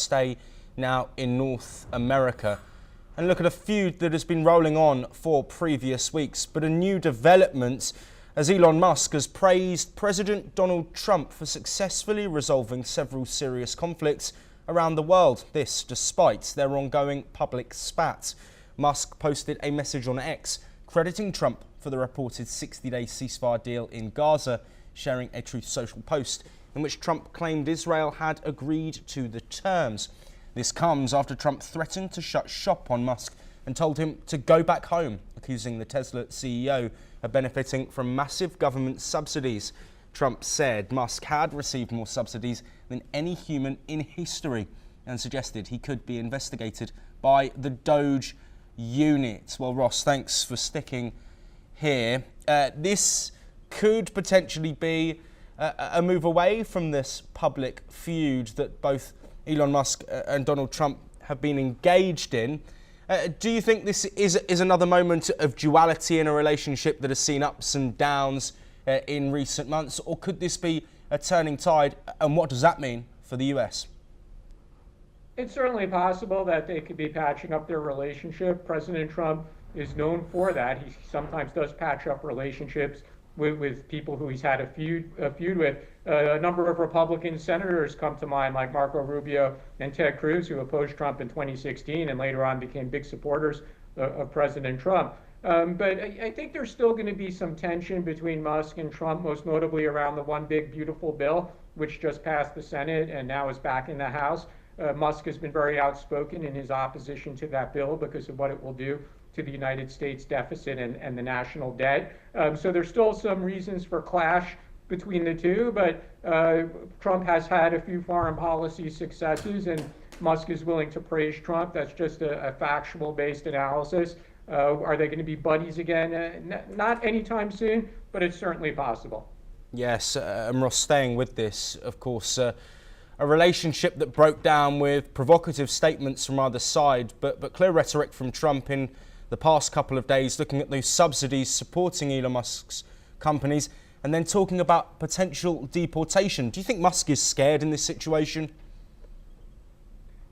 stay now in North America. And look at a feud that has been rolling on for previous weeks, but a new development as Elon Musk has praised President Donald Trump for successfully resolving several serious conflicts around the world. This despite their ongoing public spat. Musk posted a message on X crediting Trump for the reported 60-day ceasefire deal in Gaza, sharing a Truth Social post in which Trump claimed Israel had agreed to the terms. This comes after Trump threatened to shut shop on Musk and told him to go back home, accusing the Tesla CEO of benefiting from massive government subsidies. Trump said Musk had received more subsidies than any human in history and suggested he could be investigated by the Doge unit. Well, Ross, thanks for sticking here. This could potentially be a move away from this public feud that both Elon Musk and Donald Trump have been engaged in. Do you think this is another moment of duality in a relationship that has seen ups and downs in recent months, or could this be a turning tide, and what does that mean for the US? It's certainly possible that they could be patching up their relationship. President Trump is known for that. He sometimes does patch up relationships with people who he's had a feud with. A number of Republican senators come to mind, like Marco Rubio and Ted Cruz, who opposed Trump in 2016 and later on became big supporters of President Trump. But I think there's still going to be some tension between Musk and Trump, most notably around the One Big Beautiful Bill, which just passed the Senate and now is back in the House. Musk has been very outspoken in his opposition to that bill because of what it will do to the United States deficit and the national debt. So there's still some reasons for clash between the two, but Trump has had a few foreign policy successes, and Musk is willing to praise Trump. That's just a factual-based analysis. Are they going to be buddies again? Not anytime soon, but it's certainly possible. Yes, and Ross, staying with this, of course, a relationship that broke down with provocative statements from either side, but clear rhetoric from Trump in the past couple of days, looking at those subsidies supporting Elon Musk's companies, and then talking about potential deportation. Do you think Musk is scared in this situation?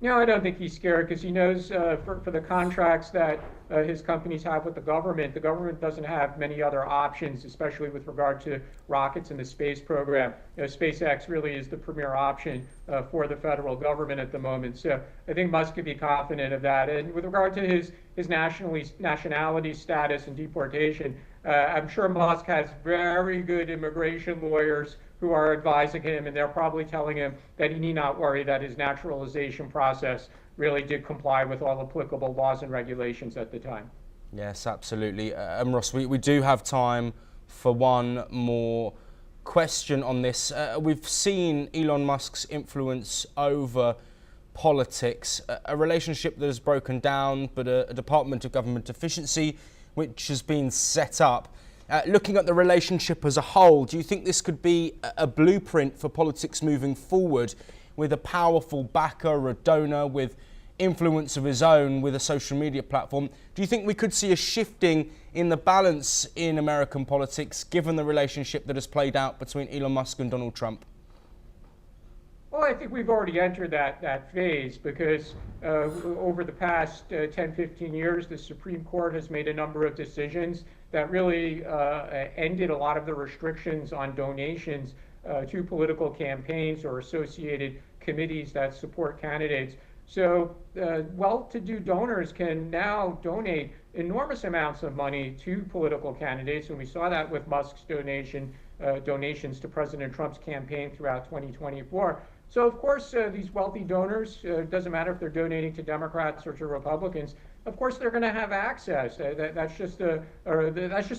No, I don't think he's scared because he knows for the contracts that his companies have with the government doesn't have many other options, especially with regard to rockets and the space program. SpaceX really is the premier option for the federal government at the moment. So I think Musk can be confident of that. And with regard to his nationality status and deportation, I'm sure Musk has very good immigration lawyers who are advising him, and they're probably telling him that he need not worry, that his naturalization process really did comply with all applicable laws and regulations at the time. Yes, absolutely. Ross, we do have time for one more question on this. We've seen Elon Musk's influence over politics, a relationship that has broken down, but a Department of Government Efficiency which has been set up. Looking at the relationship as a whole, do you think this could be a blueprint for politics moving forward, with a powerful backer, a donor with influence of his own, with a social media platform? Do you think we could see a shifting in the balance in American politics, given the relationship that has played out between Elon Musk and Donald Trump? Well, I think we've already entered that phase because over the past 10, 15 years, the Supreme Court has made a number of decisions that really ended a lot of the restrictions on donations to political campaigns or associated committees that support candidates. So well-to-do donors can now donate enormous amounts of money to political candidates, and we saw that with Musk's donations to President Trump's campaign throughout 2024. So of course, these wealthy donors, doesn't matter if they're donating to Democrats or to Republicans, of course they're going to have access. That's just the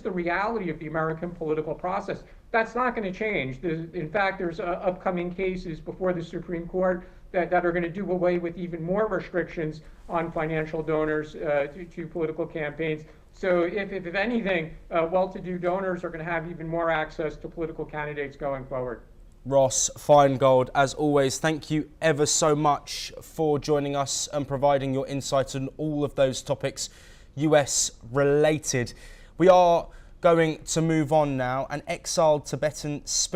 reality of the American political process. That's not going to change. In fact, there's upcoming cases before the Supreme Court that are going to do away with even more restrictions on financial donors to political campaigns. So if anything, well-to-do donors are going to have even more access to political candidates going forward. Ross Feingold, as always, thank you ever so much for joining us and providing your insights on all of those topics US related. We are going to move on now. An exiled Tibetan spirit